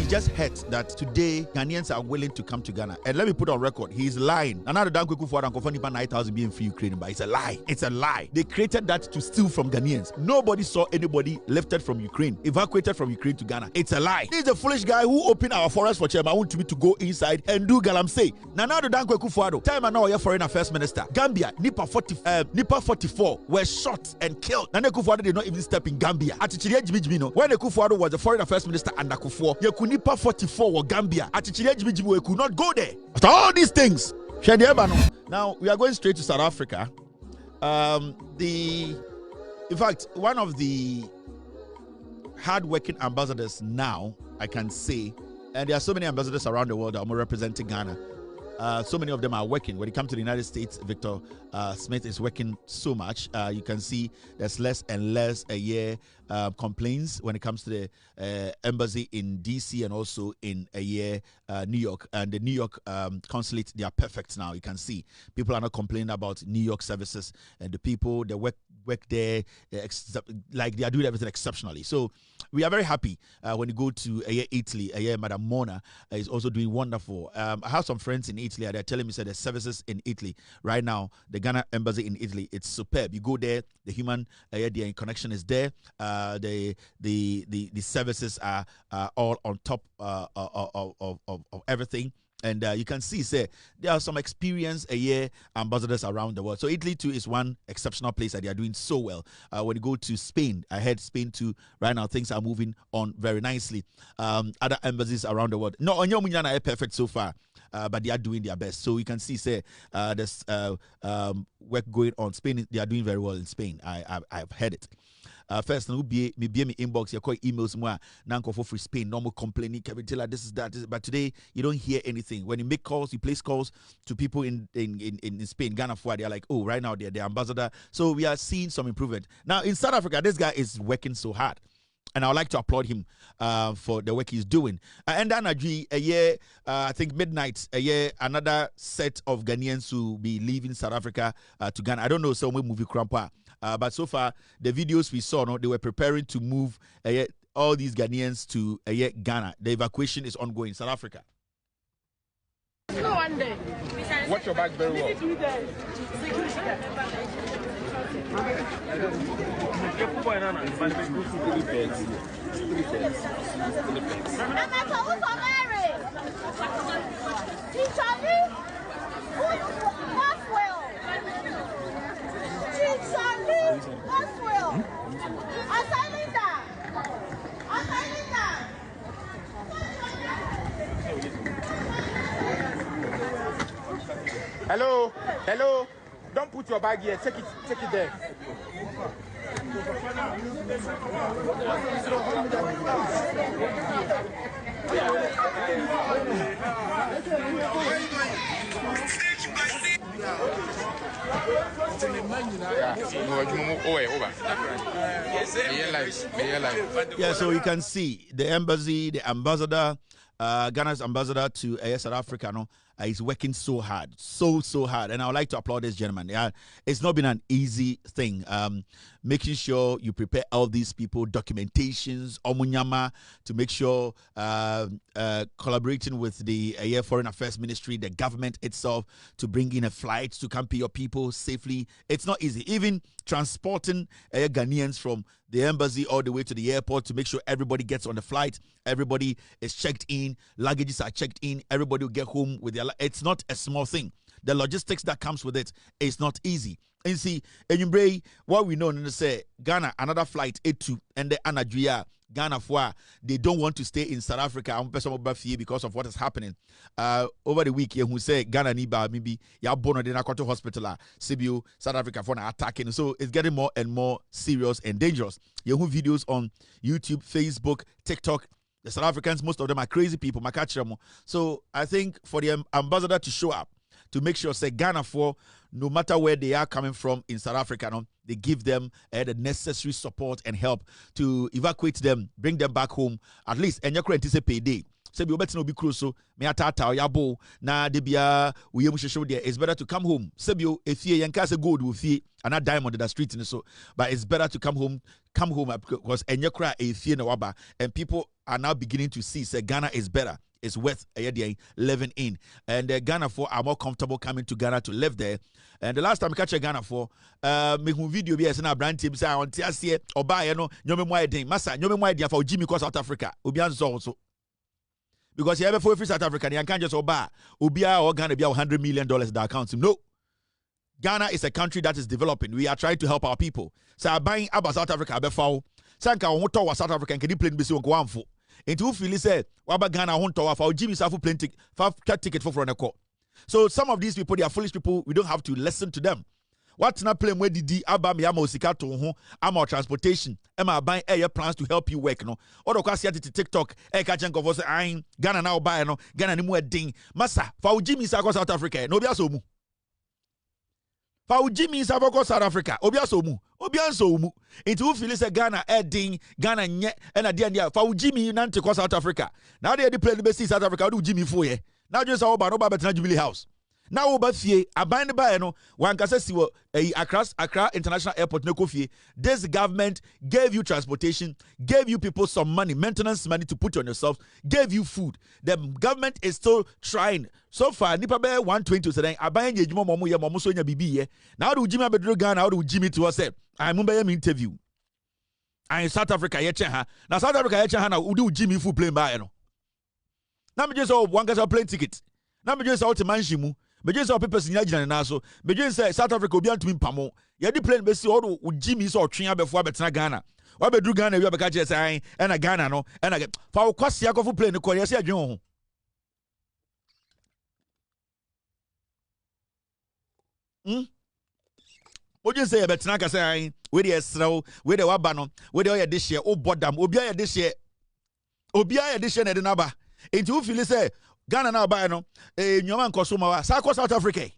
he's just hurt that today Ghanaians are willing to come to Ghana. And let me put on record, he's lying. Another Dan Kweku for 9,000 being free Ukraine, but it's a lie. It's a lie. They created that to steal from Ghanaians. Nobody saw anybody lifted from Ukraine, evacuated from Ukraine to Ghana. It's a lie. He's a foolish guy who opened our forest for chairman. I want me to go inside and do galamsey. Now the Dan Kweku for time and now your foreign affairs minister. Gambia, Nipa 44 were shot and killed. Nana Kufuor did not even step in Gambia. Atichiria Jimmy when the Kufuor was the foreign affairs minister under Kufuor, Nipa 44 or Gambia. Atichiria Jimmy could not go there. After all these things, now we are going straight to South Africa. In fact, one of the hard-working ambassadors now, I can say, and there are so many ambassadors around the world that are representing Ghana. So many of them are working. When it comes to the United States, Victor Smith is working so much. You can see there's less and less a year complaints when it comes to the embassy in DC and also in a year New York. And the New York consulate, they are perfect now. You can see people are not complaining about New York services, and the people that work there, like they are doing everything exceptionally. So we are very happy when you go to Italy. Madam Mona is also doing wonderful. I have some friends in Italy, and they're telling me that the services in Italy right now, the Ghana embassy in Italy, it's superb. You go there, the human the connection is there. The services are all on top of everything. And you can see, there are some experienced ambassadors around the world. So Italy too is one exceptional place that they are doing so well. When you go to Spain, I heard Spain too, right now things are moving on very nicely. Other embassies around the world. No, Onyomunyana are perfect so far, but they are doing their best. So you can see, there's work going on. Spain, they are doing very well in Spain. I've heard it. First, me inbox, you call emails more. Now for free Spain, normal complaining, this is that. But today, you don't hear anything. When you make calls, you place calls to people in Spain, Ghana, they are like, oh, right now they're the ambassador. So we are seeing some improvement. Now in South Africa, this guy is working so hard. And I would like to applaud him for the work he's doing. And then I think midnight, another set of Ghanaians will be leaving South Africa to Ghana. I don't know, so we movie Krampa. But so far, the videos we saw, they were preparing to move all these Ghanaians to Ghana. The evacuation is ongoing in South Africa. No one day. Watch your back very well. Hello. Don't put your bag here. Take it there. Yeah, so you can see the embassy, the ambassador, Ghana's ambassador to South Africa, is working so hard, so hard, and I would like to applaud this gentleman. Yeah, it's not been an easy thing. Making sure you prepare all these people, documentations, omunyama, to make sure collaborating with the Foreign Affairs Ministry, the government itself, to bring in a flight to come pay your people safely. It's not easy. Even transporting Ghanaians from the embassy all the way to the airport to make sure everybody gets on the flight, everybody is checked in, luggages are checked in, everybody will get home with their. It's not a small thing. The logistics that comes with it is not easy. And see, what we know, say Ghana, another flight, A2, and the Anadria, Ghana, they don't want to stay in South Africa because of what is happening. Over the week, who say Ghana Niba, maybe ya born in a hospital, Sibiu, South Africa for attacking. So it's getting more and more serious and dangerous. You have videos on YouTube, Facebook, TikTok. The South Africans, most of them are crazy people. So I think for the ambassador to show up, to make sure, say Ghana, no matter where they are coming from in South Africa, they give them the necessary support and help to evacuate them, bring them back home, at least, and you're going to payday. Say be obeti no be cruise so me atata yabo na de bia we yemu hwehwe there. It's better to come home. Say be efie yanka say gold wo fie and a diamond the street in so, but it's better to come home because enye kra efie na waba, and people are now beginning to see say Ghana is better. It's worth living in, and Ghana for are more comfortable coming to Ghana to live there. And the last time I catch Ghana for me who video be as na brand team say on tiasie oba ye no nyome mo eden masa nyome mo eden for Jimmy cause South Africa obian so because you ever for free South Africa you can't just oba obia or Ghana be $100 million in the account. No, Ghana is a country that is developing. We are trying to help our people. So buying about South Africa be foul sanka won to South Africa can plane be so go amfo. Into who feel say waba Ghana won to for Jimmy safu plane ticket for a call. So some of these people, they are foolish people. We don't have to listen to them. What's not playing with the aba me amo sika to ho amo transportation. Am I buying air plans to help you work no? Or the kwasi at TikTok e ka chenko for say ain Ghana now buy no Ghana ni mu edin. Masa for Jimmy sa go South Africa no bia so mu. For Jimmy sa go South Africa obia so mu. Obia so mu. Into who feel say Ghana edin Ghana nye and a dia for Jimmy nante ko South Africa. Now they play the best South Africa do Jimmy for ye. Now just about no better Jubilee House. Now over fie aband by no one can say Accra International Airport no fie. This government gave you transportation, gave you people some money, maintenance money to put on yourself, gave you food. The government is still trying. So far, nipa be 120 today. Aban ye juma momu ye momu so nya bibi ye. Now do Jimmy bedro Ghana, how do Jimmy to us say? I remember him interview. I in South Africa ye ha. Now South Africa ye ha na do Jimmy full plane by no. Now me just one gets a plane ticket. Now me just out to Manshimu. Me just papers in Yajina na so. Me just say South Africa obi antumi pamo. Ye di plane be see all Jimmy so twia before betena Ghana. Wa be dru Ghana wi be ka che say and a Ghana no and a fa kwase akofo plane ko ye say adwen ho. O just say betena ka say we dey esrew, we dey waba no, we dey o ye de share, o bodam, obi a ye de share. Obi a ye de share na de naba. Enti who feel say Ghana now buy no nyoma nkoso ma wa South Africa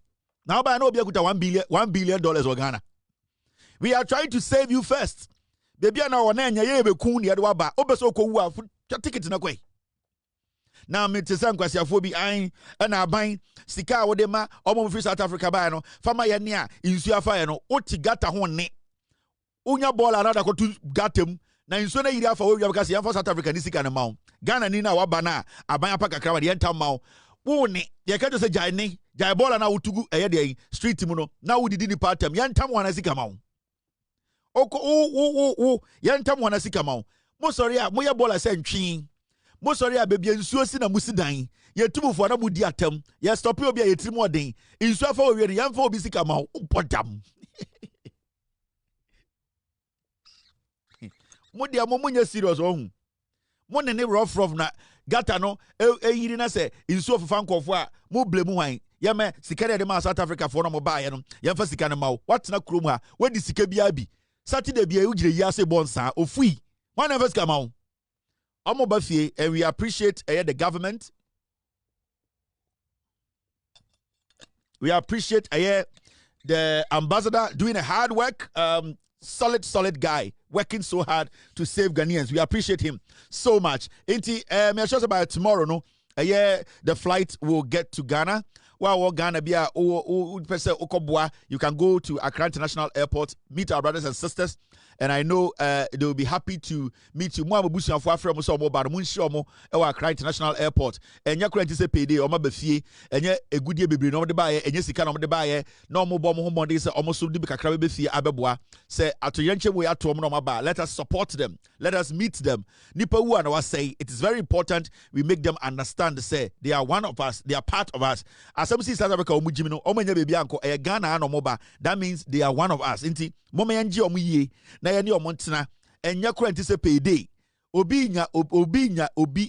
now buy no obi akuta $1 billion or Ghana. We are trying to save you first. Baby na wona anya ye be kun ne de wa ba obeso ko wu a ticket na kwai. Now me te san kwasiafo bi an na aban sika wo de ma omo free South Africa buy no fama ye ne a insu afa ye no oti gata ho ne unya ball another ko tu gatem na insu na yiri afa wo wi because yan for South Africa ni sika na mawo Ghana ni na waba na aban apaka krawa de entam mawo wo ne ye ka to say jai ball na utugu eye de street mu no na wo didi ni partem yentam wana sika mawo oko yentam wana sika mawo mo sorry a mo ye ball say ntwi mo sorry a bebia nsuo si na musidan ye tumufo na mudi atam ye stop obi a ye tiri mo den nsuo afa owie ye mfa obi sika mawo podam mo dia mo munya serious ohun mo ne rough na gata no yiri na se insuo fefa nkofo a mo blemu hwan ye me sika de ma South Africa for no mo ba ye no ye fa sika ne mawo what na krom ha wadi sika bia bi Saturday bia ugire yi ase bonsa ofui wan na fa sika mawo omo ba fie, and we appreciate the government. We appreciate the ambassador doing a hard work, solid guy working so hard to save Ghanaians. We appreciate him so much. Inti me sure about tomorrow no the flight will get to Ghana. Well, Ghana be you can go to Accra International Airport, meet our brothers and sisters, and I know they will be happy to meet you. Mo abusu afo afre mo so mo ba mo nshi mo e wa Accra International Airport. Enya kura nti se payday o ma ba fie, enya egudie bebre no mo de ba ye, enya sika no mo de ba ye, na mo bo mo ho mo de se o mo so de bi kakra be fie abeboa. Se atoyenche we ato mo no ma ba. Let us support them. Let us meet them. Nipa wu ana wa say it is very important we make them understand say they are one of us, they are part of us. Asem si South Africa omujimi no omanya bebi anko e Ghana no moba. That means they are one of us. Inti moma yanji omuye na ye ni omontena enya kura nti se payday. Obi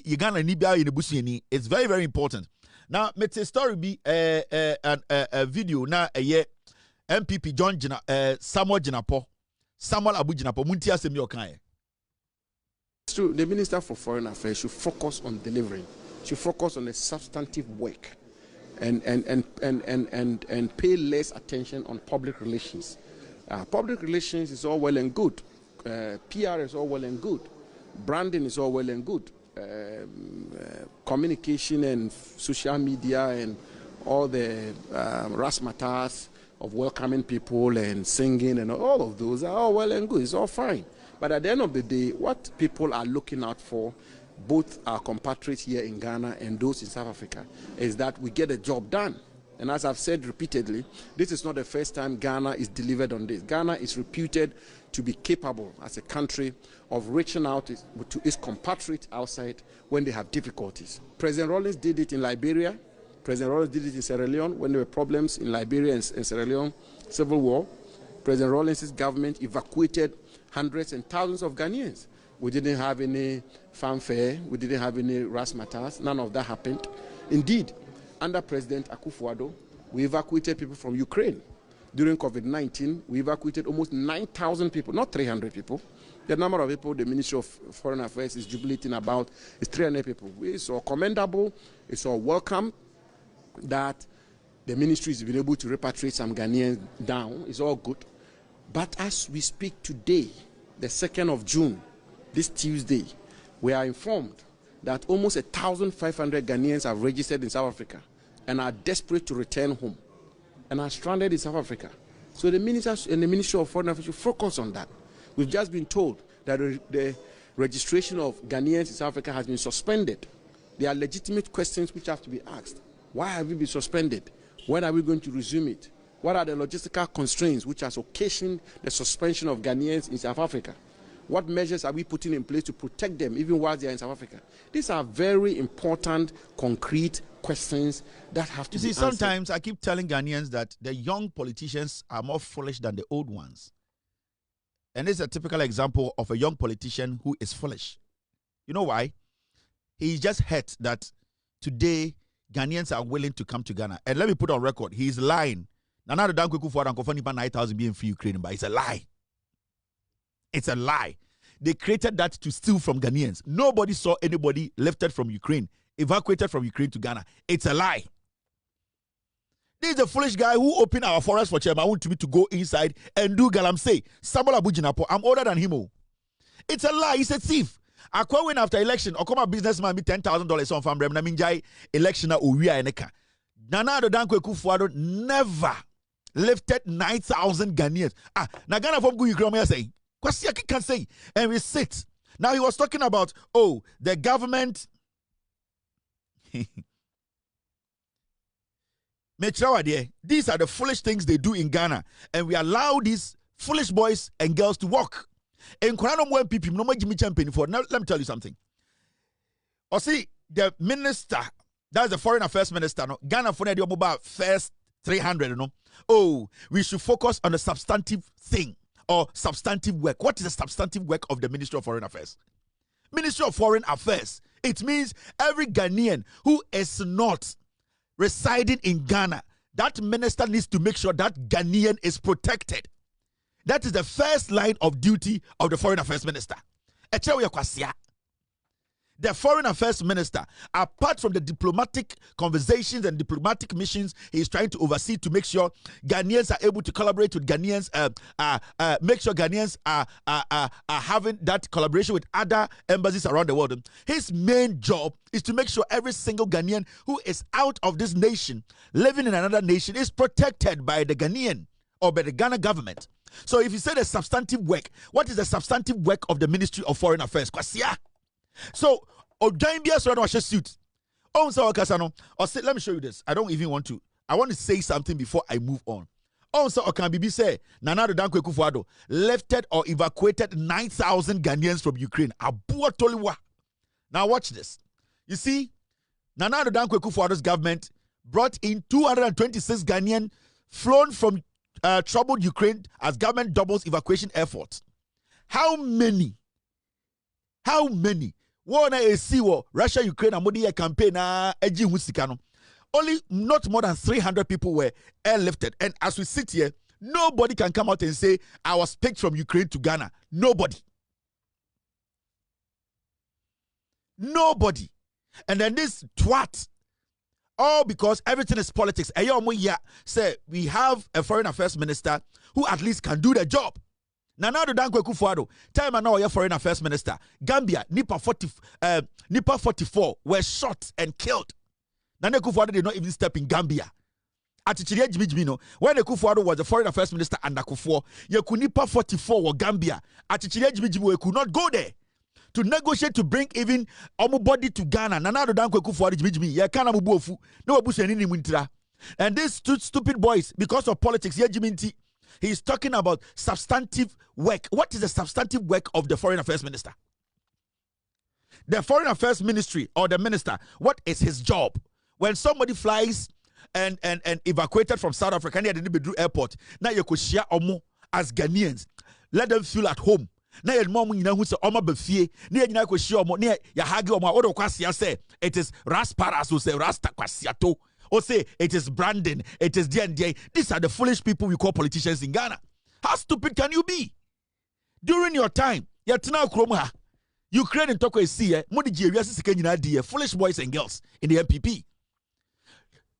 ye Ghana ni bia ye nebusuani. It's very very important. Now mete story be a video na ye NPP John Samuel Abu Jinapo munti asem ye okan. It's true. The Minister for Foreign Affairs should focus on delivering, should focus on the substantive work, and pay less attention on public relations. Public relations is all well and good. PR is all well and good. Branding is all well and good. communication and social media and all the razzmatazz of welcoming people and singing and all of those are all well and good. It's all fine. But at the end of the day, what people are looking out for, both our compatriots here in Ghana and those in South Africa, is that we get a job done. And as I've said repeatedly, this is not the first time Ghana is delivered on this. Ghana is reputed to be capable as a country of reaching out to its compatriots outside when they have difficulties. President Rawlings did it in Liberia. President Rawlings did it in Sierra Leone when there were problems in Liberia and Sierra Leone, civil war. President Rawlings' government evacuated hundreds and thousands of Ghanaians. We didn't have any fanfare. We didn't have any razzmatazz. None of that happened. Indeed, under President Akufo-Addo, we evacuated people from Ukraine. During COVID-19, we evacuated almost 9,000 people, not 300 people. The number of people the Ministry of Foreign Affairs is jubilating about is 300 people. It's all commendable. It's all welcome that the ministry has been able to repatriate some Ghanaians down. It's all good. But as we speak today, the 2nd of June, this Tuesday, we are informed that almost 1,500 Ghanaians have registered in South Africa and are desperate to return home and are stranded in South Africa. So the ministers and the Ministry of Foreign Affairs should focus on that. We've just been told that the registration of Ghanaians in South Africa has been suspended. There are legitimate questions which have to be asked. Why have we been suspended? When are we going to resume it? What are the logistical constraints which has occasioned the suspension of Ghanaians in South Africa? What measures are we putting in place to protect them even while they are in South Africa? These are very important, concrete questions that have to be answered. Sometimes I keep telling Ghanaians that the young politicians are more foolish than the old ones. And this is a typical example of a young politician who is foolish. You know why? He just hurt that today Ghanaians are willing to come to Ghana. And let me put on record, he's lying. Nana Danko Kufuor and Kofani 9,000 being free Ukraine, but it's a lie. It's a lie. They created that to steal from Ghanaians. Nobody saw anybody lifted from Ukraine, evacuated from Ukraine to Ghana. It's a lie. This is a foolish guy who opened our forest for Chairman. I want me to go inside and do galamsey. Sabola Bujinapo. I'm older than him. It's a lie. He's a thief. I quit win after election. Or come a businessman me $10,000 on from Brem. Naminjai election na uria eneka. Nana Danko Kufuor never lifted 9,000 Ghanaians. Na Ghana from Ukraine say. Kwasiaki can say, and we sit. Now he was talking about, the government. These are the foolish things they do in Ghana, and we allow these foolish boys and girls to walk. And NPP, no more Jimmy Champion for. Now let me tell you something. Or see the minister, that's the foreign affairs minister. No, Ghana for the mobile first 300. No, we should focus on the substantive thing. Or substantive work. What is the substantive work of the Ministry of Foreign Affairs? Ministry of Foreign Affairs. It means every Ghanaian who is not residing in Ghana, that minister needs to make sure that Ghanaian is protected. That is the first line of duty of the Foreign Affairs Minister. The Foreign Affairs Minister, apart from the diplomatic conversations and diplomatic missions he is trying to oversee to make sure Ghanaians are able to collaborate with Ghanaians, make sure Ghanaians are having that collaboration with other embassies around the world. His main job is to make sure every single Ghanaian who is out of this nation, living in another nation, is protected by the Ghanaian or by the Ghana government. So if you say the substantive work, what is the substantive work of the Ministry of Foreign Affairs? So, Ojambia Sorano Washa suit. Oh, so Casano, or say, let me show you this. I don't even want to. I want to say something before I move on. Oh, so Okambibi say, Nana Danko Kufuor lifted or evacuated 9,000 Ghanaians from Ukraine. Abua Toliwa. Now watch this. You see, Nana Danko Kufuor's government brought in 226 Ghanaians flown from troubled Ukraine as government doubles evacuation efforts. How many? One see Russia, Ukraine, and Modi campaign only not more than 300 people were airlifted. And as we sit here, nobody can come out and say, I was picked from Ukraine to Ghana. Nobody. And then this twat, all because everything is politics. Say we have a foreign affairs minister who at least can do the job. Nana Addo Dankwa Akufo-Addo, time and now your foreign affairs minister. Gambia, Nipa 44 were shot and killed. Nana Akufo-Addo did not even step in Gambia. Atichiri Jimmy no, when Akufo-Addo was the foreign affairs minister and Akufo, Nipa 44 were Gambia. Atichiri Jimmy could not go there to negotiate to bring even body to Ghana. Nana Addo Dankwa Akufo-Addo Jimmy, ya kana mubuofu, no abusu ni muntra. And these two stupid boys, because of politics, he's talking about substantive work. What is the substantive work of the foreign affairs minister? The foreign affairs ministry or the minister, what is his job? When somebody flies and evacuated from South Africa near the Bedru airport, now you could share omo as Ghanaians. Let them feel at home. Now your mom who say omo befie, near you could share omo, near ya hagi omo, odo kwasia say it is rasparas who say rasta kwasiato. Or say it is branding, it is D&D. These are the foolish people we call politicians in Ghana. How stupid can you be? During your time, Ukraine and Toko is foolish boys and girls in the NPP.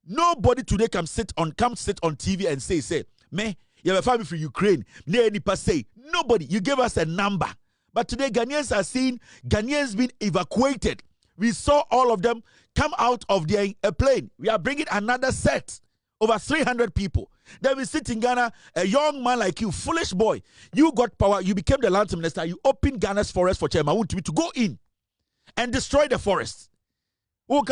Nobody today can sit on TV and say, me, you have a family from Ukraine. Nobody. You gave us a number. But today Ghanaians are seeing Ghanaians being evacuated. We saw all of them come out of their plane. We are bringing another set. Over 300 people. Then we sit in Ghana, a young man like you, foolish boy. You got power. You became the land minister. You opened Ghana's forest for Chairman to go in and destroy the forest. You are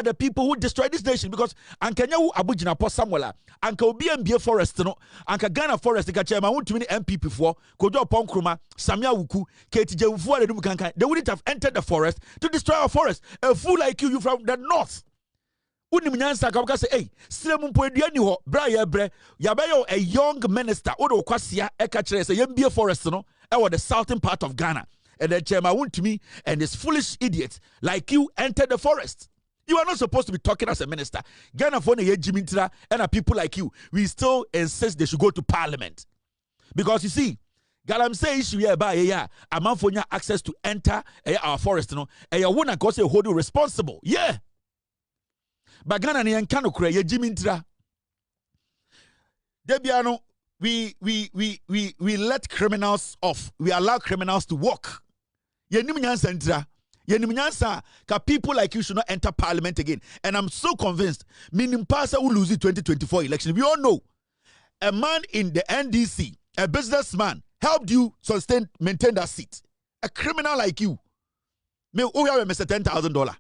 the people who destroyed this nation because Ankanya Abujina po Samuela, Anka Obiambia forest no, Anka Ghana forest ka Chairman won't win NPP for Kojo Ponkruma, Samia Wuku, KTJ Wufu de Kanka. They wouldn't have entered the forest to destroy our forest. A fool like you from the north. Unimnyansa ka say, hey, Sremu Poedia ni ho, bra ye bre, yabayo a young minister, Odo Kwasia, Eka Chere, say Yambia forest no, the southern part of Ghana. And then Chairman went to me and this foolish idiots like you entered the forest. You are not supposed to be talking as a minister. Ghana for the Jimintra and people like you, we still insist they should go to parliament. Because you see, Galam say issue here by a man for access to enter our forest, and you won't go say hold you responsible. Yeah. But Ghana ni enkano kure ye Jimintra. Debiano, we let criminals off. We allow criminals to walk. Yenimnyansa people like you should not enter parliament again. And I'm so convinced, Minimpasa will lose the 2024 election. We all know a man in the NDC, a businessman, helped you maintain that seat. A criminal like you, me Mr. $10,000.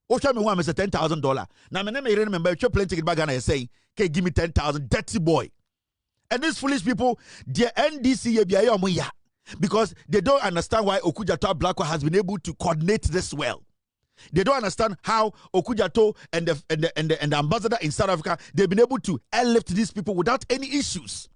Ocha me want Mr. $10,000. Now, my name is remember, you're playing ticket back and I say, okay, give me 10,000, dirty boy. And these foolish people, their NDC, because they don't understand why Okujato Blackwell has been able to coordinate this well. They don't understand how Okujato and the ambassador in South Africa, they've been able to airlift these people without any issues,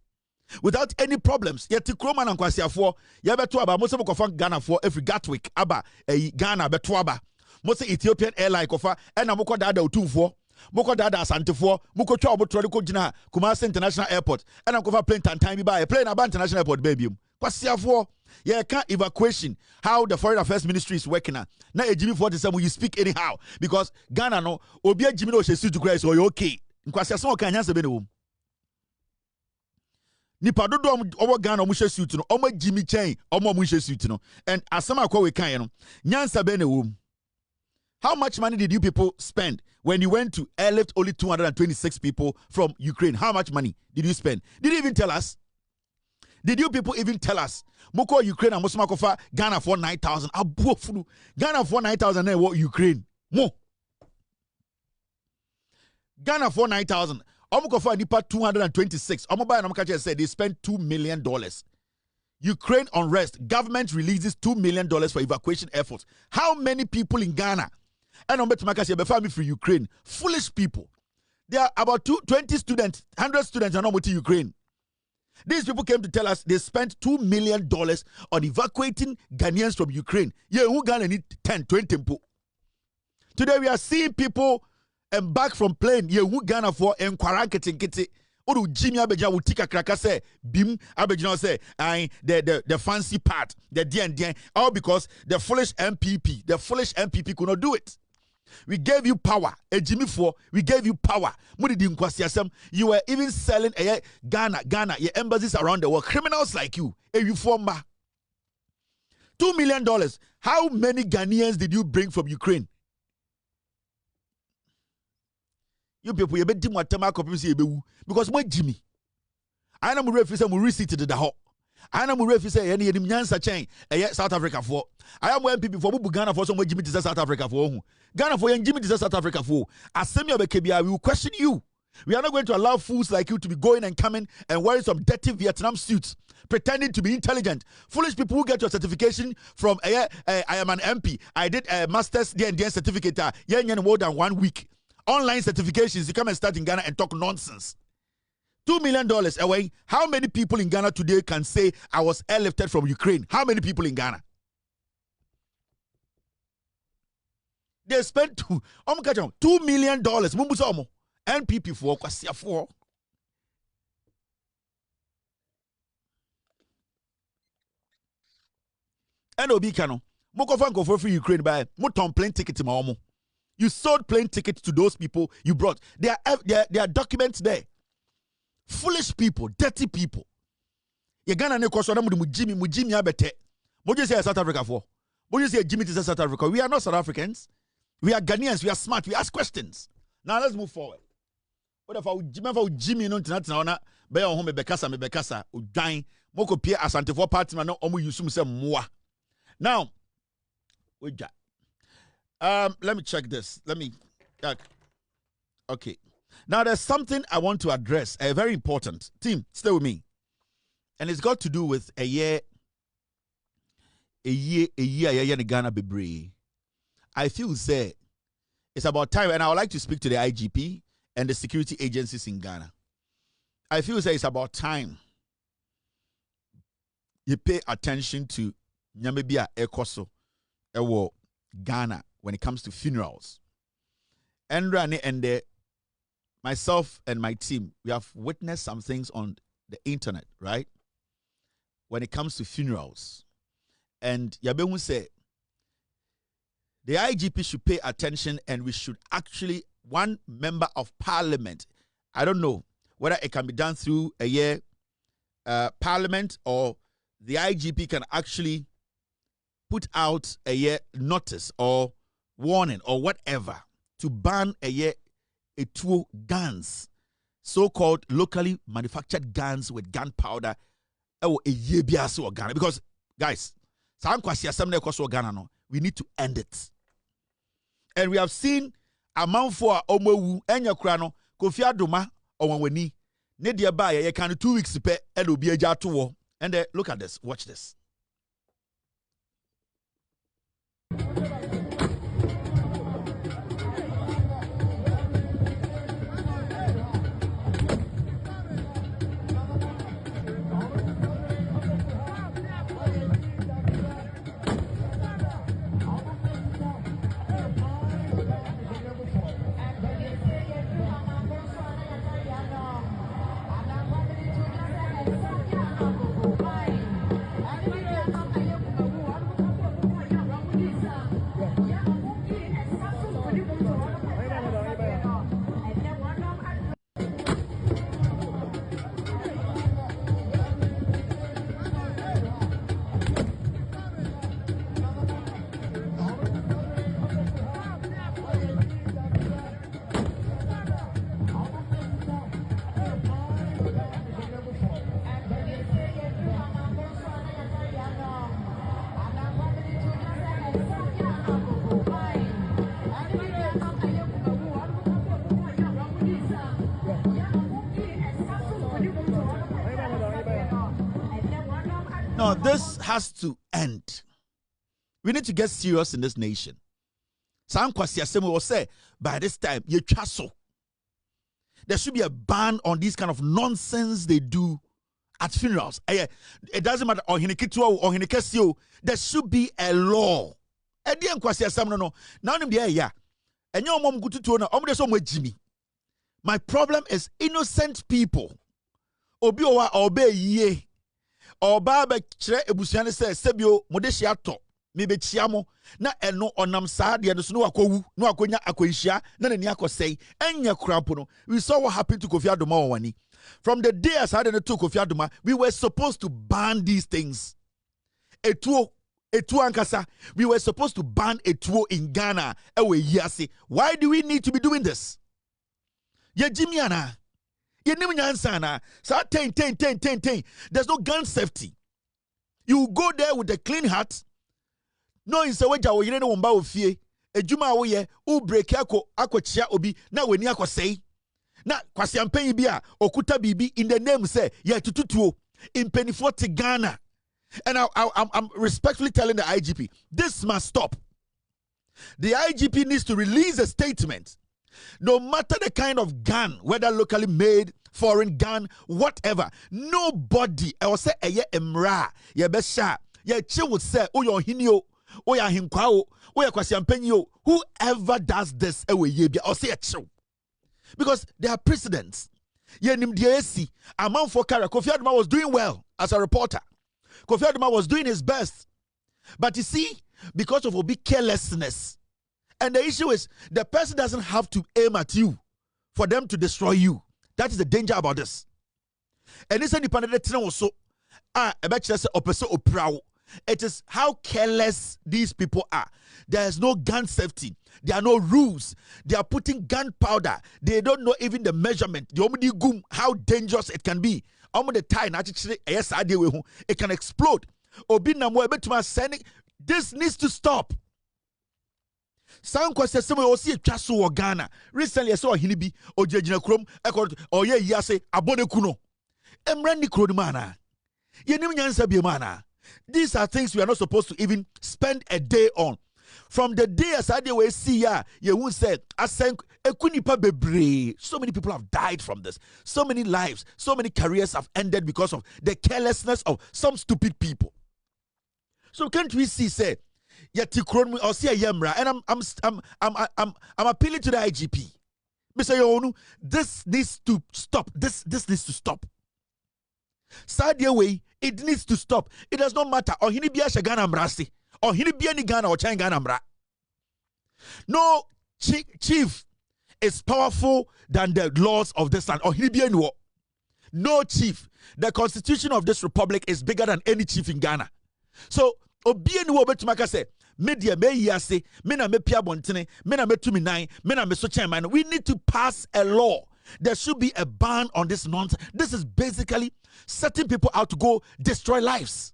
without any problems. Yet Tikroman and Kwasiafo, Yabetuaba, most of Ghana for every Gatwick, Aba, Ghana, Betuaba, most Ethiopian airline kofa, and Amoko Dada Utumfo. Moko Dada Asantefo, Moko Chobo Trodico Jina, Kumasi International Airport, and I'm going to plane time by a plane about International Airport, baby. Kwasiafo, yeah, can't evacuation. How the Foreign Affairs Ministry is working now. Now, Jimmy 47, you speak anyhow because Ghana no, Obia Jimmy no she to Christ or you okay. Kwasiafo can answer bene wom. Nipa dodo omo Ghana omo she suit no, omo Jimmy Chain, omo omo she suit no. And asama kwa we kan no, nyansa bene wom. How much money did you people spend when you went to airlift only 226 people from Ukraine? How much money did you spend? Did you even tell us? Did you people even tell us? Moko Ukraine and Mosmakofa Ghana for 9,000. Ghana for 9,000 and what Ukraine? Mo. Ghana for 9,000. Omokofa nipa 226. Omoba and Omokache said they spent $2 million. Ukraine unrest. Government releases $2 million for evacuation efforts. How many people in Ghana? And I'm better say family from Ukraine. Foolish people. There are about 20 students, 100 students are not with Ukraine. These people came to tell us they spent $2 million on evacuating Ghanaians from Ukraine. Yeah, who Ghana need 10, 20 people. Today we are seeing people embark from plane. Yeah, who Ghana for Nkwaranketingkiti. Odu Jimmy Abeja will take a cracker say Bim Abeja say the fancy part, the DN, all because the foolish MPP could not do it. We gave you power. A Jimmy for we gave you power. You were even selling Ghana, your embassies around the world. Criminals like you. You former $2 million. How many Ghanaians did you bring from Ukraine? You people, you bet him what because my Jimmy. I am referee say receipt to the hot. I am referee say any nyansa chain South Africa for. I am NPP for Ghana for some Jimmy to South Africa for. Ghana for Jimmy to South Africa for. As Samuel Bekebia, we will question you. We are not going to allow fools like you to be going and coming and wearing some dirty Vietnam suits, pretending to be intelligent. Foolish people who get your certification from I am an MP. I did a master's D&D certificate. More than 1 week. Online certifications. You come and start in Ghana and talk nonsense. $2 million away. How many people in Ghana today can say I was airlifted from Ukraine? How many people in Ghana? They spent $2 million. NPP for Kwasia for. NOB Kano. Moko for free Ukraine by Muton plane ticket to You sold plane tickets to those people you brought. There are documents there. Foolish people, dirty people. You Ghana ne kwaswa na mu Jimmy abete. What you say South Africa for? What you say Jimmy to South Africa? We are not South Africans. We are Ghanaians. We are smart. We ask questions. Now let's move forward. What if Jimmy no tina na be on home bekasa udwan moko pie asante for party man no omo yusum se moa. Now we got let me check this. Okay. Now, there's something I want to address, very important. Team, stay with me. And it's got to do with a year in Ghana Bebre. I feel say it's about time, and I would like to speak to the IGP and the security agencies in Ghana. I feel say it's about time you pay attention to Nyamebia Ekoso Ewo Ghana when it comes to funerals. And myself and my team, we have witnessed some things on the internet, right? When it comes to funerals. And Yabehu said, the IGP should pay attention and we should actually, one member of parliament, I don't know whether it can be done through a year parliament or the IGP can actually put out a year notice or warning or whatever to ban a year two guns, so-called locally manufactured guns with gunpowder. Because, guys, we need to end it. And we have seen amount for Omowu Enya Krano, Kofi Adoma, Owanweni, Nedia Baye, you can 2 weeks pe and will be a jar to war. And look at this, watch this. No, this has to end. We need to get serious in this nation. Sam Kwasi Asemu will say, by this time, you chasso. There should be a ban on these kind of nonsense they do at funerals. It doesn't matter. There should be a law. My problem is innocent people. Obi obey ye. Or baba chere ebusuane say sebio modeshia to me be chiamo na eno onam saa de no so no akwu no akonya akohia na nani akosei enya krampo no. We saw what happened to Kofi Adoma wani. From the day as I took Kofi Adoma, we were supposed to ban these things. Etuo ankasa, we were supposed to ban etuo in Ghana. Ewe yasi. Why do we need to be doing this? Ye jimiana. Ye nimunyansana. Sa ten. There's no gun safety. You go there with a clean heart. No inseweja wo yire ne womba ofie. Ejuma wo ye, u break ako chia obi na weni akosei. Na kwasi ampenyi bia okuta bibi in the name say ye tututuo in penifo to Ghana. And I'm respectfully telling the IGP, this must stop. The IGP needs to release a statement. No matter the kind of gun, whether locally made, foreign gun, whatever, nobody, I will say, emra, ye besha, ye chill would say, oh, your hinio, oh, ya hinkwao, oh, ya kwasiampenyo, whoever does this, ewe yebia, or say a chill. Because there are precedents. Ye nimdiesi, a man for Kara, Kofi Adoma was doing well as a reporter. Kofi Adoma was doing his best. But you see, because of obi carelessness, and the issue is, the person doesn't have to aim at you for them to destroy you. That is the danger about this. And this independent also, it is how careless these people are. There is no gun safety. There are no rules. They are putting gunpowder. They don't know even the measurement. How dangerous it can be. It can explode. This needs to stop. Sound question some we see twaso Ghana. Recently I saw Hinibi ojejina krom oye yase abode kuno. Emrani kro mana. Yenim nyansa bi mana. These are things we are not supposed to even spend a day on. From the day as I we see ya, you won't say asenk ekunipa bebre. So many people have died from this. So many lives, so many careers have ended because of the carelessness of some stupid people. So can't we see say or see a yemra, and I'm appealing to the IGP. Mr. Yonu, this needs to stop. This needs to stop. Sadia way, it needs to stop. It does not matter. Or hinibia shagana mrasi, or hinibia ni Ghana or Changana mra. No chief is powerful than the laws of this land. Or hinibia ni. No chief. The constitution of this republic is bigger than any chief in Ghana. So obieni wo betumaka say media me yase me na me pia bontene me na me tumi nine me na me so chairman. We need to pass a law. There should be a ban on this nonsense. This is basically setting people out to go destroy lives.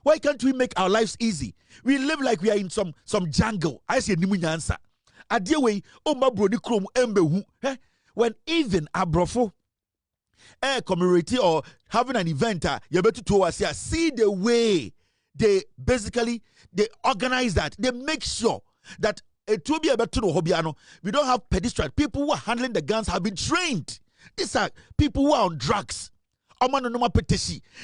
Why can't we make our lives easy? We live like we are in some jungle. I say nimu nyansa. Adie way o mabroni krom embehu. When even abrofo community or having an event you better to us here, see the way they organize that. They make sure that it will be able to know hobiano. We don't have pedestrians. People who are handling the guns have been trained. These are people who are on drugs.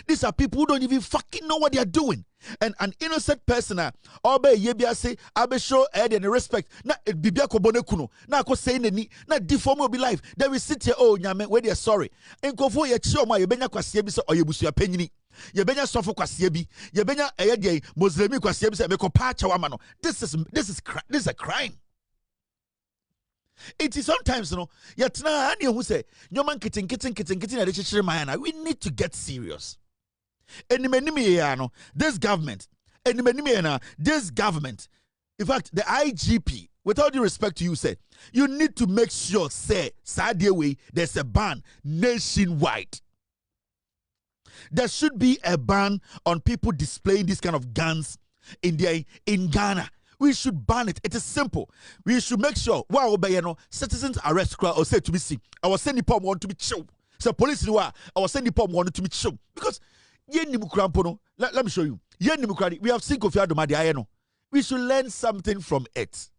These are people who don't even fucking know what they are doing. And an innocent person, obe yebia say, abe show ed and respect. Na bibia kobone kuno. Na ko say ni na deform will be life. They will sit here, oh nyame, where they are sorry. And go for your chioma, yebenya kwasiebi so oyebusu ya penyini. Yebenya sofo kwasiebi. Yebenya eyede Muslimi kwasiebi se meko pacha wamano. This is a crime. It is sometimes, yatna ani who say, nyoman kitten na de mayana. We need to get serious. This government, this government, in fact, the IGP, with all due respect to you, said, you need to make sure, say, Sadia way, there's a ban nationwide. There should be a ban on people displaying this kind of guns in Ghana. We should ban it. It is simple. We should make sure citizens arrest or say to be seen. I was sending pom want to be chill. So police I was sending pom want to be chill. Because let me show you. We have seen Kofi Adoma. We should learn something from it.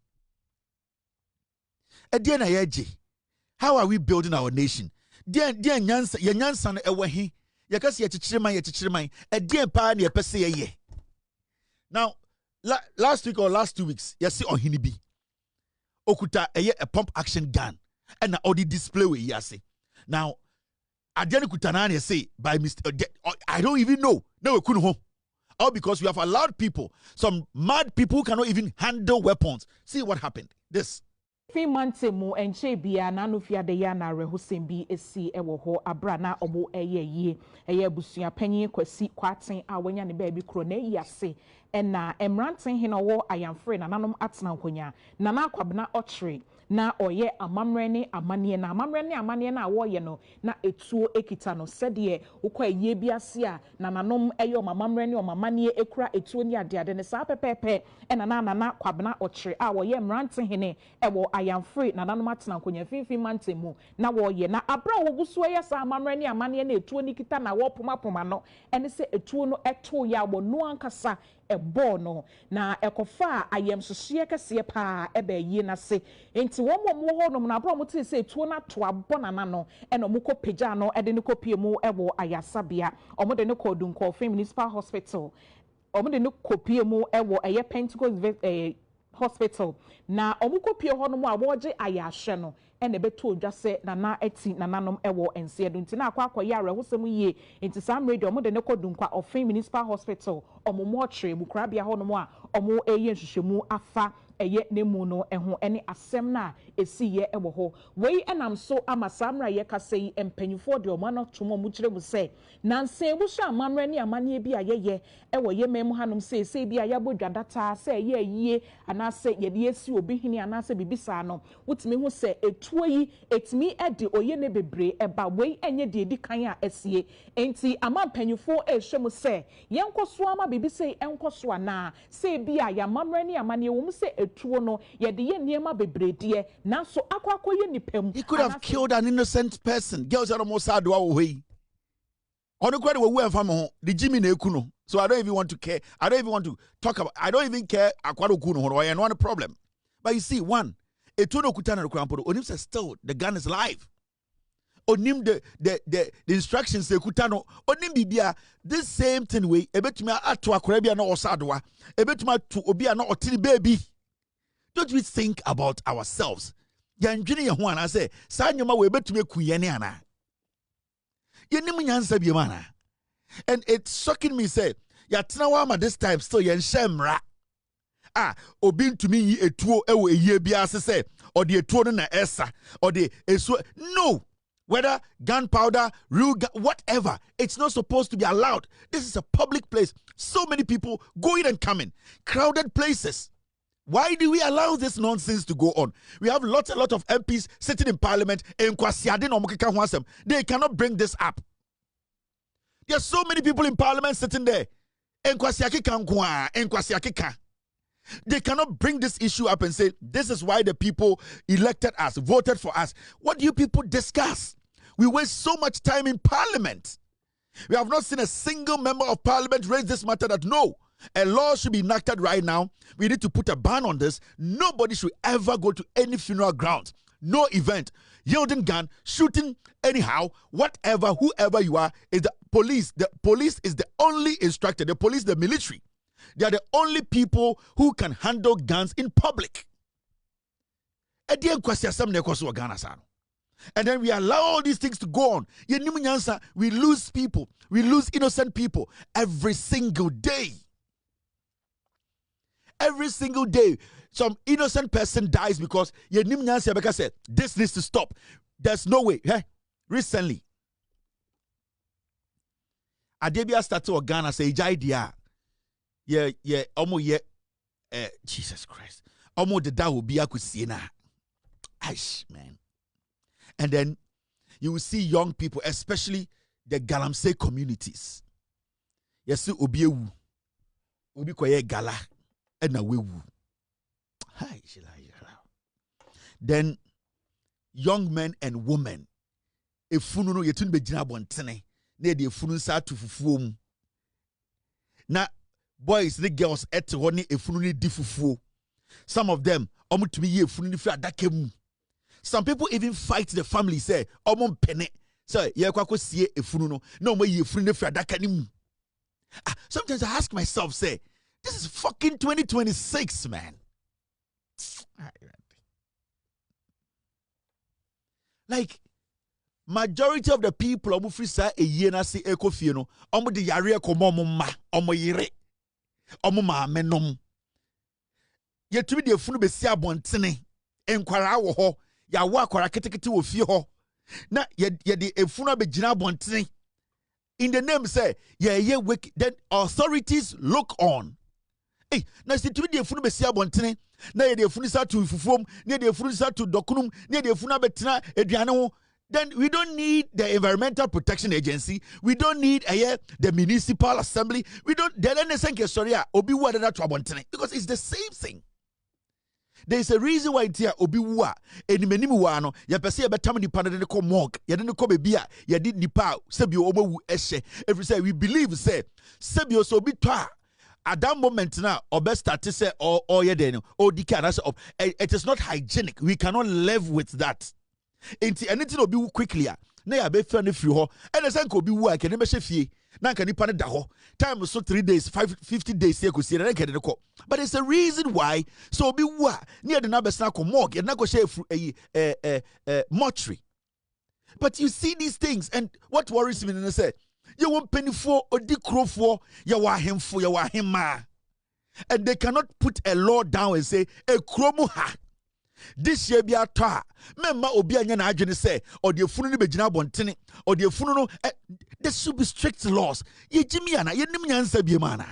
How are we building our nation? Now, last week or last 2 weeks, you see on Hinibi. Okuta a pump action gun. And all the display we yasi. Now, I didn't kutanani say by mistake. I don't even know. No, we couldn't home. All because we have allowed people, some mad people who cannot even handle weapons. See what happened. This. Fimante mu enche bia na no fiade ya na rehosem bi esi ewo ho abra na omo eye busua panyin kwasi kwaten a wanya ne ba bi kro na yase na emranten he no wo ayamfre na nanom atena nkonya na na akwabna ochre na oye amamre ne amanie na wo ye no na etuo ekita no sede ukwa ye bi ase a na nanom eye amamre ne amanie ekura etuo ni ade ne sa pepepe na kwabna ochre a wo ye emranten he ne ewo ayamfre na nanom atena nkonya finfin mantemu na wo ye na abra wo guso ye sa amamre ne amanie na etuo ni kita na wo poma no ene se etuo no eto ya wo no ankasa ebo no na ekofa ayem sohye kese pa ebe yi na se enti wo mo ho no na bro mo te se tuo na to abonana no eno mo ko peja no ede ne kopie mu ebo ayasabia omo de ne ko dunko municipal hospital omo de ne kopie mu ewo eye Pentecost hospital na omo kopie ho no mo awoje ayahwe no ene beto odwa se nana eti nananom ewo ense edu nti na akwa yare hosem yie nti sam radio omo de ne ko dunkwa ofin municipal hospital omo mo tre mu krabia ho no mo a omo eye nhwehwemu afa eye nemu no eho ene asem na esiye ewo ho wei enam so ama samra ye kasei empanyufo de omo no tomo mu kire mu se nanse buso amamre ne amane bi ayeye ewo ye mem hanom se bi ayabodwa data se ye yie anase ye de esi obi hini anase bibisa no wutimi hu se etuo yi etimi ede oye ne bebre eba wei enye de edi kan a esie enti ama empanyufo ehwemu se yenkoso ama bibise enkoso ana se bi ayamamre ne amane wo mu se etuo no ye de ye niema bebrede na so akwa ye nipam. He could have killed an innocent person. Girls are almost sad away. On the credit we went from the Jimmy Nekuno. So I don't even want to care. I don't even want to talk about. I don't even care. Akwado kuno or I know the problem. But you see, one, etuno kutana krampo. Onim says still the gun is live. Onim the instructions se kutano. Onim bibia this same thing way. Ebetuma atu akorebia no osadwa. Ebetuma to obia no otini baby. Don't we think about ourselves? Yanjini ya huana say, Sanyoma we bet to me kuyeniana. Yenim nyansa bi mana. And it's shocking me say, Yatinawama this time still yen shemra. Obin to me etuo ewo eye biase say, or the etuo na esa, or the eso. No. Whether gunpowder, real whatever, it's not supposed to be allowed. This is a public place. So many people going and coming. Crowded places. Why do we allow this nonsense to go on? We have a lot of MPs sitting in parliament. They cannot bring this up. There are so many people in parliament sitting there. They cannot bring this issue up and say, this is why the people elected us, voted for us. What do you people discuss? We waste so much time in parliament. We have not seen a single member of parliament raise this matter that no, a law should be enacted right now. We need to put a ban on this. Nobody should ever go to any funeral ground. No event. Yielding gun, shooting anyhow, whatever, whoever you are, is the police. The police is the only instructor. The police, the military. They are the only people who can handle guns in public. And then we allow all these things to go on. We lose people. We lose innocent people every single day. Every single day, some innocent person dies because said, this needs to stop. There's no way. Hey, recently, Adebia started to Ghana say, idea. Yeah, almost Jesus Christ. Almost the da will be a Aish, man. And then you will see young people, especially the Galamsey communities. Yes, Obiewu. Obi koye gala. Then young men and women, efunu no yetun bejina bontene na de efunu sa to fufuo na boys the girls et honi efunu ni di fufuo. Some of them omutumi ye efunu ni fi adaka mu. Some people even fight the family say omon pene say ye kwako sie efunu no na omo ye efunu ni fi adaka ni mu. Sometimes I ask myself say, this is fucking 2026, man. Like, majority of the people, omu free say a year na si ekofie no, omu di yare komo omu ma, omu yire. omo maame nom yetumi de efunu besi abontene enkwara wo ho ya wo akwara ketekete wo fie ho na ye de efunu abegina abontene in the name say ye wake, then authorities look on. Hey, na situmi de efunu besi abontene na ye de efunu sa to fufuom na ye de efunu sa to dokunum na ye de efunu abetena aduane ho. Then we don't need the Environmental Protection Agency. We don't need the Municipal Assembly. We don't. Because it's the same thing. There is a reason why it's here. Obiwa enimenimuano. Ya pese betam ni panade ne ko monk. Ya ne ko bebia. Ya did nipa sebio omo eshe. Every say we believe say sebio so bi twa. At that moment now, or best start to say or yedeno or dikana. It is not hygienic. We cannot live with that. Anything will be quickly. Na ya be friend free ho. And the same could be work and never fie. Na can nipa da ho. Time so 3 days, 50 days here could see and get the call. But there's a reason why. So be what near the number snack or morgue and not go share a mortuary. But you see these things, and what worries me, and I say, you want penny for or decro for you are him for you are him ma. And they cannot put a law down and say a chromo ha. This year be a tar. Memma obi anya na adwene say or the funu ni begina bontene or the funu no there should be strict laws. Ye jimi ana ye nim nyansa bi ma na.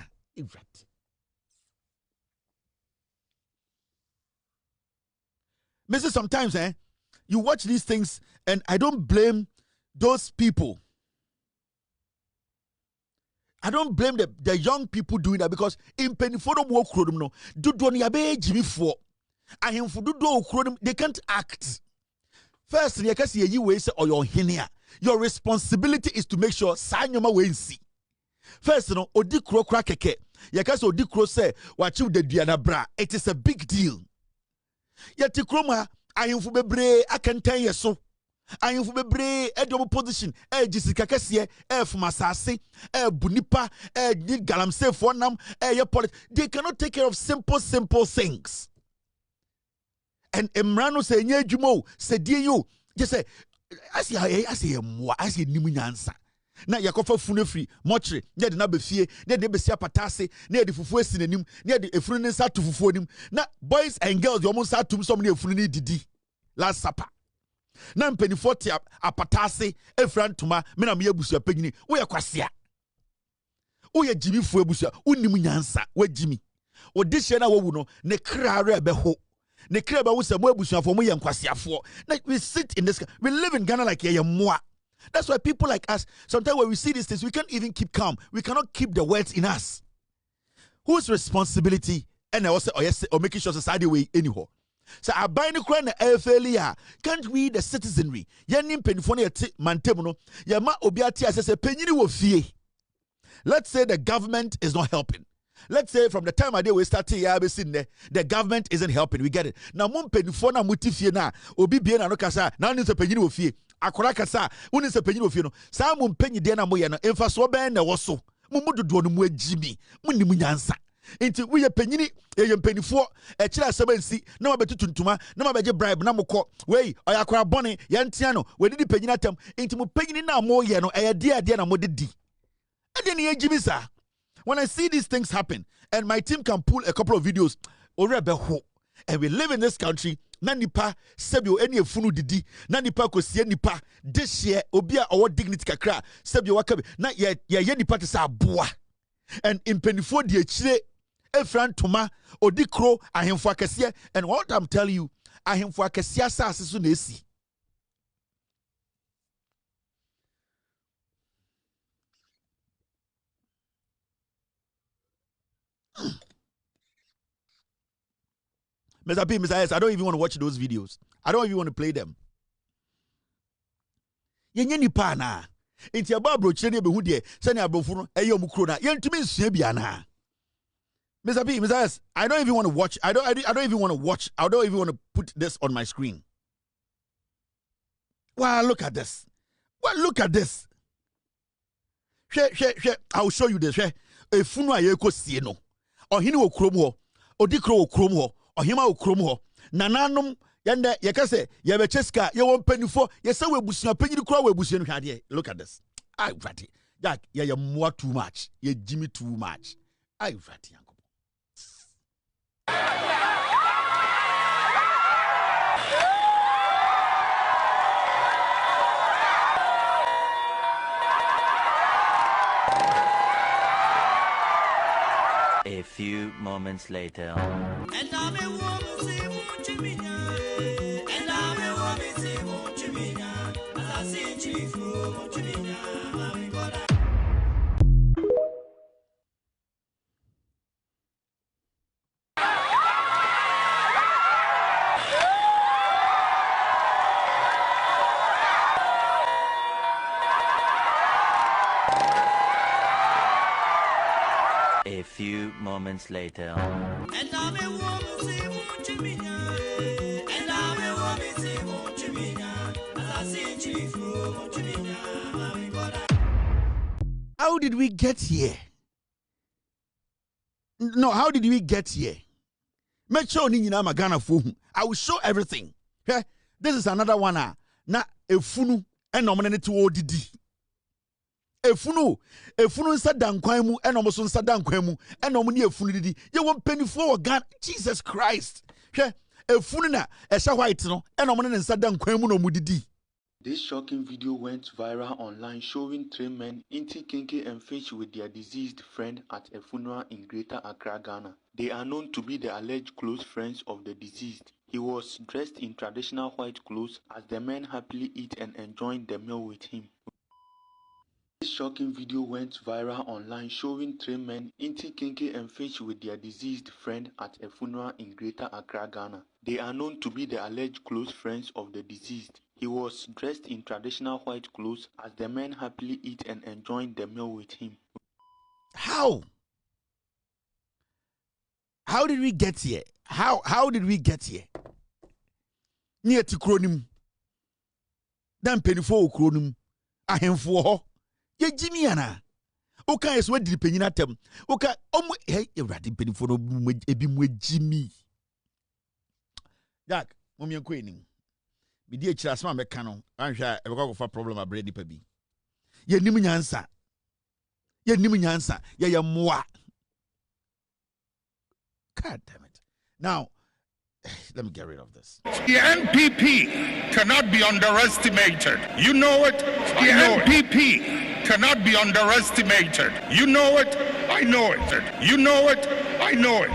Mrs. Sometimes you watch these things and I don't blame those people. I don't blame the young people doing that because in penifodom wo krodum no do ni abe jimi for. They can't act. First, your responsibility is to make sure Sanyoma we see. First, odikro krakeke. Yakasi odikro say wachiu de diana bra. It is a big deal. Yeti kroma ayinfu bebre akantan yeso. Ayinfu bebre edomo position jisika kesiye fumasase bunipa ni galamse for nam they cannot take care of simple things. And Emrano say nye jumo say die you just say as ye nimu nyansa na yakofa funu free mochre ne de na be fie ne de be sia patase ne de fufu esi nanim ne de efunu ne sa to fufu onim na boys and girls yo mo sa tum som ne efunu ne didi last supper na mpenifo te apatase efran tuma me na me abusua panyini wo ye kwasea wo ye jimi fu abusua unimu nyansa wa jimi wo de hye na wo wu no ne krare be ho. We sit in this. We live in Ghana like moi. That's why people like us, sometimes when we see these things, we can't even keep calm. We cannot keep the words in us. Whose responsibility? And also, or making sure society way anyhow. So I buy the crown failure. Can't we the citizenry? Yanim penifone mantemono. Yama obiati as a penny wo fie. Let's say the government is not helping. Let's say from the time I did we started the government isn't helping. We get it. Now mum penifo na mutifie na obi bie na no kasa na ni se penyi wo fie. Akora kasa uni se penyi wo fie no. Sa mum penyi de na moye no emfa so ben na wo so. Mum dodo no mu agimi. Munni mu nyansa. Enti we ye penyini ye penifo e kira asabansi na mabetutu ntuma na mabeje bribe na mokọ wey oyakora bone ye ntia no we didi penyina tam enti mu penyini na moye no e de na modedi. E de ne agimi sa. When I see these things happen, and my team can pull a couple of videos, and we live in this country, nanipa sebio any funu didi, nanipa ko sie nipa this year obia our dignity kakra sebio wakabe na ye nipa te sa boa, and in penifo die chire efran toma odikro ahemfo akese, and what I'm telling you, ahemfo akese asase so na esi. Mr. P, Mr. S, I don't even want to watch those videos. I don't even want to play them. Yenye nipa na. Inti ababro chire be hu de sani abrofo no eyo mukro na. Yentumi nsua bia na. Mr. P, Mr. S, I don't even want to watch. I don't even want to watch. I don't even want to put this on my screen. Wow, look at this. Well, look at this. I'll show you this. Efunu aye ko sie no. Ohini wo krom ho. Odikro wo krom ho. Ohima wo krom ho. Nananom yende yekase yebecheska ye won panifo yesa we busua panyini kro we busua no hwade. Look at this. I vrati. Jack ye more too much. Ye Jimmy too much. I vrati yanko. A few moments later. A few moments later. How did we get here? No, how did we get here? Make sure Nina Ghana fool. I will show everything. Okay? This is another one. Na efunu enominate to ODD. Efunu nsa dankwan mu enomo so nsa dankwan mu enomo ne efunu didi. Ye won penifo Ghana. Jesus Christ. Hwe efunu na ehya white no enomo ne nsa dankwan mu no mu didi. This shocking video went viral online showing 3 men eating kinky and fish with their deceased friend at a funeral in Greater Accra, Ghana. They are known to be the alleged close friends of the deceased. He was dressed in traditional white clothes as the men happily eat and enjoyed the meal with him. This shocking video went viral online showing 3 men eating kinky and fish with their deceased friend at a funeral in Greater Accra, Ghana. They are known to be the alleged close friends of the deceased. He was dressed in traditional white clothes as the men happily eat and enjoyed the meal with him. How? How did we get here? How did we get here? Near to Kronim. Dan penifo Kronim. Ahemfo ho. Ye Jimmy ana. Oka is what did penina tem. Oka hey eradi penifo no ebi mu Jimmy. Jack, mom yen kwening. Me di echira asma meka no. Anhwa e go for problem abre nipa bi. Ye nim nyansa. Ye nim nyansa. Ye moa. God damn it. Now, let me get rid of this. The NPP cannot be underestimated. You know it. The NPP cannot be underestimated. You know it. I know it. You know it. I know it.